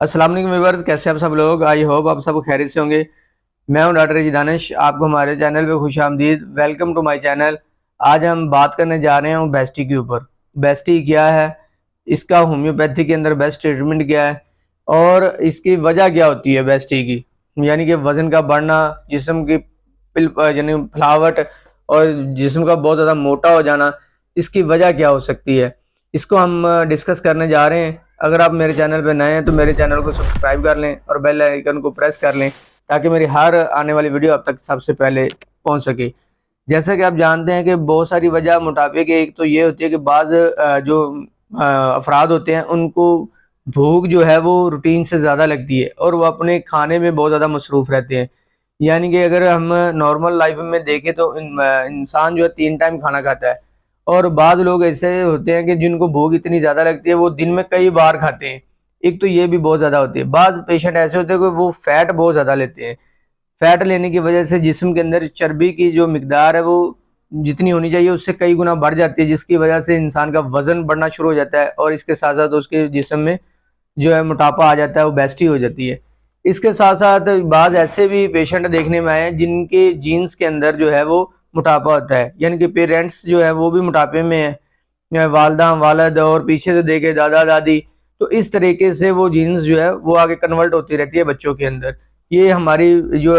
अस्सलाम वालेकुम व्यूअर्स, कैसे आप सब लोग। आई होप आप सब खैरियत से होंगे। मैं हूं डॉक्टर जी दानिश, आपको हमारे चैनल पे खुश आमदीद। Welcome to my channel. आज हम बात करने जा रहे हैं बेस्टी के ऊपर। बेस्टी क्या है, इसका होम्योपैथी के अंदर बेस्ट ट्रीटमेंट क्या है और इसकी वजह क्या होती है बेस्टी की, यानी कि वज़न का बढ़ना, जिस्म की यानी फुलावट और जिस्म का बहुत ज़्यादा मोटा हो जाना, इसकी वजह क्या हो सकती है, इसको हम डिस्कस करने जा रहे हैं। अगर आप मेरे चैनल पर नए हैं तो मेरे चैनल को सब्सक्राइब कर लें और बेल आइकन को प्रेस कर लें ताकि मेरी हर आने वाली वीडियो आप तक सबसे पहले पहुंच सके। जैसा कि आप जानते हैं कि बहुत सारी वजह मोटापे की एक तो ये होती है कि बाज़ जो अफराद होते हैं उनको भूख जो है वो रूटीन से ज़्यादा लगती है और वो अपने खाने में बहुत ज़्यादा मसरूफ़ रहते हैं। यानी कि अगर हम नॉर्मल लाइफ में देखें तो इंसान जो है 3 टाइम खाना खाता है और बाज़ लोग ऐसे होते हैं कि जिनको भूख इतनी ज़्यादा लगती है वो दिन में कई बार खाते हैं। एक तो ये भी बहुत ज़्यादा होती है। बाज़ पेशेंट ऐसे होते हैं कि वो फ़ैट बहुत ज़्यादा लेते हैं। फ़ैट लेने की वजह से जिस्म के अंदर चर्बी की जो मिकदार है वो जितनी होनी चाहिए उससे कई गुना बढ़ जाती है, जिसकी वजह से इंसान का वज़न बढ़ना शुरू हो जाता है और इसके साथ-साथ उसके जिस्म में जो है मोटापा आ जाता है, ओबेसिटी हो जाती है। इसके साथ-साथ बाज़ ऐसे भी पेशेंट देखने में आए हैं जिनके जीन्स के अंदर जो है वो मोटापा होता है, यानी कि पेरेंट्स जो है वो भी मोटापे में है, वालदा वालद और पीछे से देखे दादा दादी, तो इस तरीके से वो जीन्स जो है वो आगे कन्वर्ट होती रहती है बच्चों के अंदर। ये हमारी जो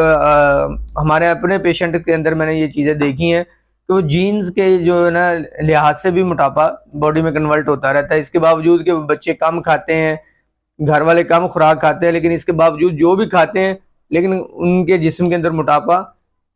हमारे अपने पेशेंट के अंदर मैंने ये चीज़ें देखी हैं कि वो जीन्स के जो है ना लिहाज से भी मोटापा बॉडी में कन्वर्ट होता रहता है। इसके बावजूद कि बच्चे कम खाते हैं, घर वाले कम खुराक खाते हैं, लेकिन इसके बावजूद जो भी खाते हैं लेकिन उनके जिस्म के अंदर मोटापा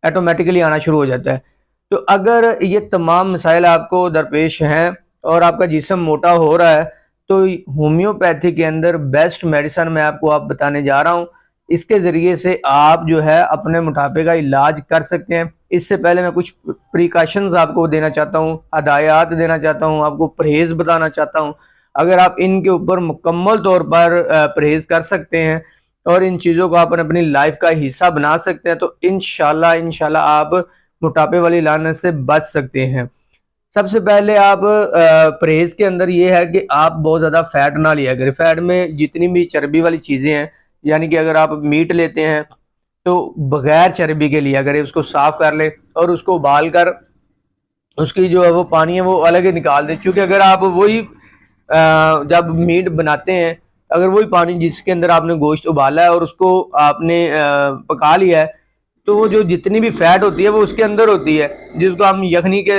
ऑटोमेटिकली आना शुरू हो जाता है। तो अगर ये तमाम मसाइल आपको दरपेश हैं और आपका जिस्म मोटा हो रहा है तो होम्योपैथी के अंदर बेस्ट मेडिसिन मैं आपको बताने जा रहा हूँ। इसके ज़रिए से आप जो है अपने मोटापे का इलाज कर सकते हैं। इससे पहले मैं कुछ प्रिकॉशंस आपको देना चाहता हूँ, हदायत देना चाहता हूँ, आपको परहेज़ बताना चाहता हूँ। अगर आप इनके ऊपर मुकम्मल तौर पर परहेज़ कर सकते हैं और इन चीज़ों को आप अपनी लाइफ का हिस्सा बना सकते हैं तो इंशाल्लाह आप मोटापे वाली लानत से बच सकते हैं। सबसे पहले आप परहेज़ के अंदर ये है कि आप बहुत ज़्यादा फ़ैट ना लिया करें। फ़ैट में जितनी भी चर्बी वाली चीज़ें हैं, यानी कि अगर आप मीट लेते हैं तो बग़ैर चर्बी के लिया करें, उसको साफ़ कर लें और उसको उबाल कर उसकी जो है वो पानी है वो अलग ही निकाल दें। क्योंकि अगर आप वही जब मीट बनाते हैं, अगर वही पानी जिसके अंदर आपने गोश्त उबाला है और उसको आपने पका लिया है तो वो जो जितनी भी फैट होती है वो उसके अंदर होती है, जिसको हम यखनी के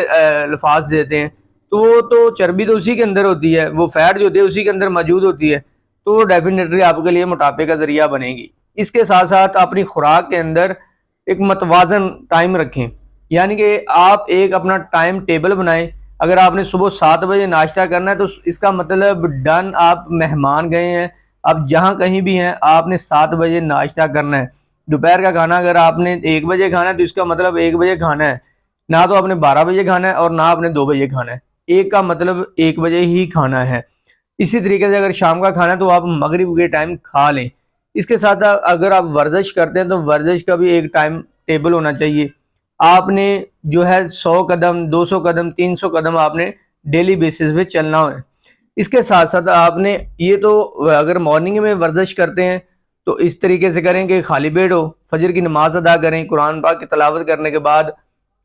अल्फाज देते हैं। तो वो तो चर्बी तो उसी के अंदर होती है, वो फैट जो होती है उसी के अंदर मौजूद होती है, तो वो डेफिनेटली आपके लिए मोटापे का जरिया बनेगी। इसके साथ साथ अपनी खुराक के अंदर एक मतवाजन टाइम रखें, यानी कि आप एक अपना टाइम टेबल बनाएं। अगर आपने सुबह 7 बजे नाश्ता करना है तो इसका मतलब डन, आप मेहमान गए हैं, आप जहाँ कहीं भी हैं आपने 7 बजे नाश्ता करना है। दोपहर का खाना अगर आपने 1 बजे खाना है तो इसका मतलब 1 बजे खाना है, ना तो आपने 12 बजे खाना है और ना आपने 2 बजे खाना है। एक का मतलब 1 बजे ही खाना है। इसी तरीके से अगर शाम का खाना है तो आप मगरिब के टाइम खा लें। इसके साथ अगर आप वर्जिश करते हैं तो वर्जिश का भी एक टाइम टेबल होना चाहिए। आपने जो है 100 कदम, 200 कदम, 300 कदम आपने डेली बेसिस पे चलना है। इसके साथ साथ आपने ये तो अगर मॉर्निंग में वर्जिश करते हैं तो इस तरीके से करें कि खाली पेट हो, फजर की नमाज अदा करें, कुरान पाक की तलावत करने के बाद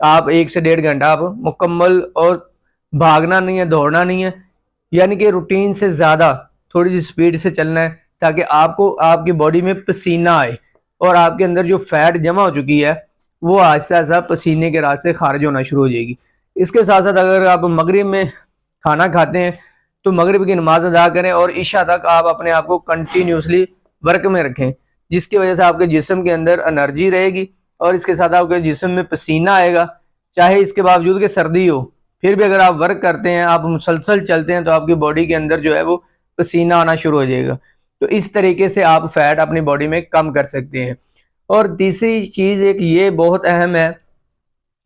आप 1 से 1.5 घंटा आप मुकम्मल, और भागना नहीं है, दौड़ना नहीं है, यानी कि रूटीन से ज़्यादा थोड़ी सी स्पीड से चलना है ताकि आपको आपकी बॉडी में पसीना आए और आपके अंदर जो फैट जमा हो चुकी है वो आहिस्ता आहिस्ता पसीने के रास्ते खारिज होना शुरू हो जाएगी। इसके साथ साथ अगर आप मगरिब में खाना खाते हैं तो मगरिब की नमाज अदा करें और इशा तक आप अपने आप को कंटिन्यूसली वर्क में रखें, जिसकी वजह से आपके जिस्म के अंदर एनर्जी रहेगी और इसके साथ आपके जिस्म में पसीना आएगा। चाहे इसके बावजूद कि सर्दी हो, फिर भी अगर आप वर्क करते हैं, आप मुसलसल चलते हैं तो आपकी बॉडी के अंदर जो है वो पसीना आना शुरू हो जाएगा। तो इस तरीके से आप फैट अपनी बॉडी में कम कर सकते हैं। और तीसरी चीज़ एक ये बहुत अहम है,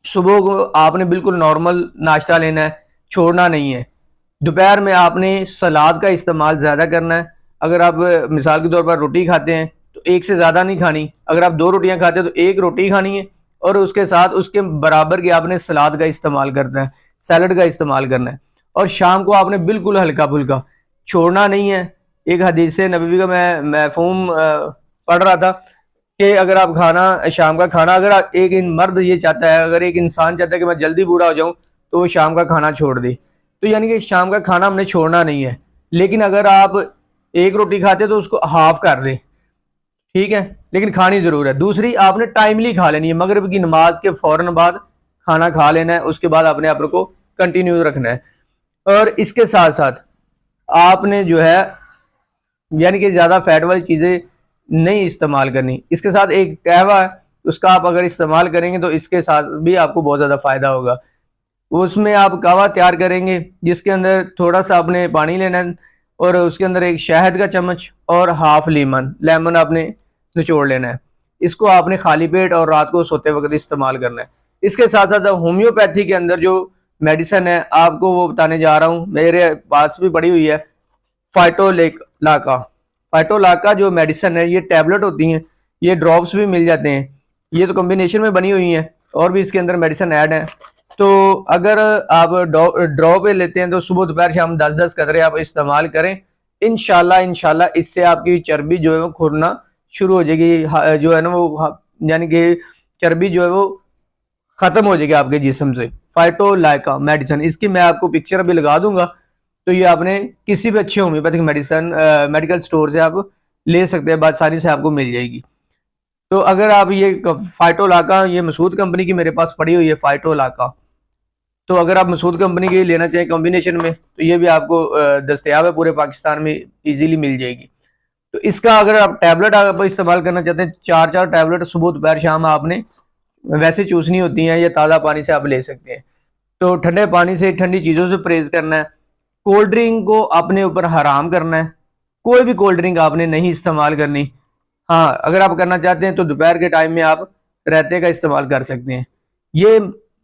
सुबह को आपने बिल्कुल नॉर्मल नाश्ता लेना है, छोड़ना नहीं है। दोपहर में आपने सलाद का इस्तेमाल ज़्यादा करना है। अगर आप मिसाल के तौर पर रोटी खाते हैं तो एक से ज़्यादा नहीं खानी। अगर आप 2 रोटियां खाते हैं तो एक रोटी खानी है और उसके साथ उसके बराबर की आपने सलाद का इस्तेमाल करना है, सैलड का इस्तेमाल करना है। और शाम को आपने बिल्कुल हल्का फुल्का, छोड़ना नहीं है, एक हदीस नबवी का मैं मफ़हूम पढ़ रहा था कि अगर आप खाना शाम का खाना, अगर एक मर्द ये चाहता है, अगर एक इंसान चाहता है कि मैं जल्दी बूढ़ा हो जाऊं, तो वो शाम का खाना छोड़ दे। तो यानी कि शाम का खाना हमने छोड़ना नहीं है, लेकिन अगर आप एक रोटी खाते तो उसको हाफ कर दें, ठीक है, लेकिन खानी जरूर है। दूसरी, आपने टाइमली खा लेनी है, मगरिब की नमाज के फौरन बाद खाना खा लेना है, उसके बाद अपने आप को कंटिन्यू रखना है। और इसके साथ साथ आपने जो है यानी कि ज़्यादा फैट वाली चीज़ें नहीं इस्तेमाल करनी। इसके साथ एक कहवा है, उसका आप अगर इस्तेमाल करेंगे तो इसके साथ भी आपको बहुत ज़्यादा फ़ायदा होगा। उसमें आप कहवा तैयार करेंगे जिसके अंदर थोड़ा सा आपने पानी लेना है और उसके अंदर एक शहद का चम्मच और हाफ लेमन आपने निचोड़ लेना है। इसको आपने खाली पेट और रात को सोते वक्त इस्तेमाल करना है। इसके साथ साथ होम्योपैथी के अंदर जो मेडिसिन है आपको वो बताने जा रहा हूँ, मेरे पास भी पड़ी हुई है। फाइटोलाका, फाइटोलाका जो मेडिसिन है, ये टैबलेट होती हैं, ये ड्रॉप्स भी मिल जाते हैं, ये तो कॉम्बिनेशन में बनी हुई हैं और भी इसके अंदर मेडिसिन ऐड है। तो अगर आप ड्रॉप लेते हैं तो सुबह दोपहर शाम 10-10 कतरे आप इस्तेमाल करें। इंशाल्लाह इससे आपकी चर्बी जो है वो खुरना शुरू हो जाएगी, जो है ना वो यानी कि चर्बी जो है वो खत्म हो जाएगी आपके जिस्म से। फाइटोलाका मेडिसिन, इसकी मैं आपको पिक्चर भी लगा दूंगा। तो ये आपने किसी भी अच्छे होम्योपैथिक मेडिकल स्टोर से आप ले सकते हैं, आसानी से आपको मिल जाएगी। तो अगर आप ये फाइटोलाका, ये मसूद कंपनी की मेरे पास पड़ी हुई है फाइटोलाका, तो अगर आप मसूद कंपनी की लेना चाहें कॉम्बिनेशन में, तो ये भी आपको दस्तयाब है, पूरे पाकिस्तान में इजीली मिल जाएगी। तो इसका अगर आप टैबलेट आप इस्तेमाल करना चाहते हैं, 4-4 टैबलेट सुबह दोपहर शाम आपने वैसे चूसनी होती हैं, या ताज़ा पानी से आप ले सकते हैं। तो ठंडे पानी से, ठंडी चीज़ों से परहेज करना है। कोल्ड ड्रिंक को अपने ऊपर हराम करना है, कोई भी कोल्ड ड्रिंक आपने नहीं इस्तेमाल करनी। हाँ, अगर आप करना चाहते हैं तो दोपहर के टाइम में आप रायते का इस्तेमाल कर सकते हैं। ये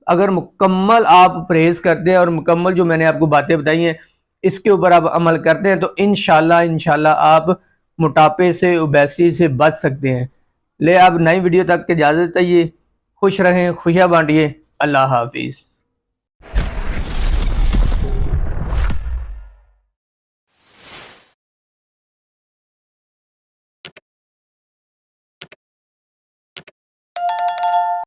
अगर मुकम्मल आप परहेज करते हैं और मुकम्मल जो मैंने आपको बातें बताई हैं इसके ऊपर आप अमल करते हैं, तो इंशाल्लाह आप मोटापे से, ओबेसिटी से बच सकते हैं। ले अब नई वीडियो तक की इजाज़त चाहिए। खुश रहें, खुशियाँ बांटिए। अल्लाह हाफिज़।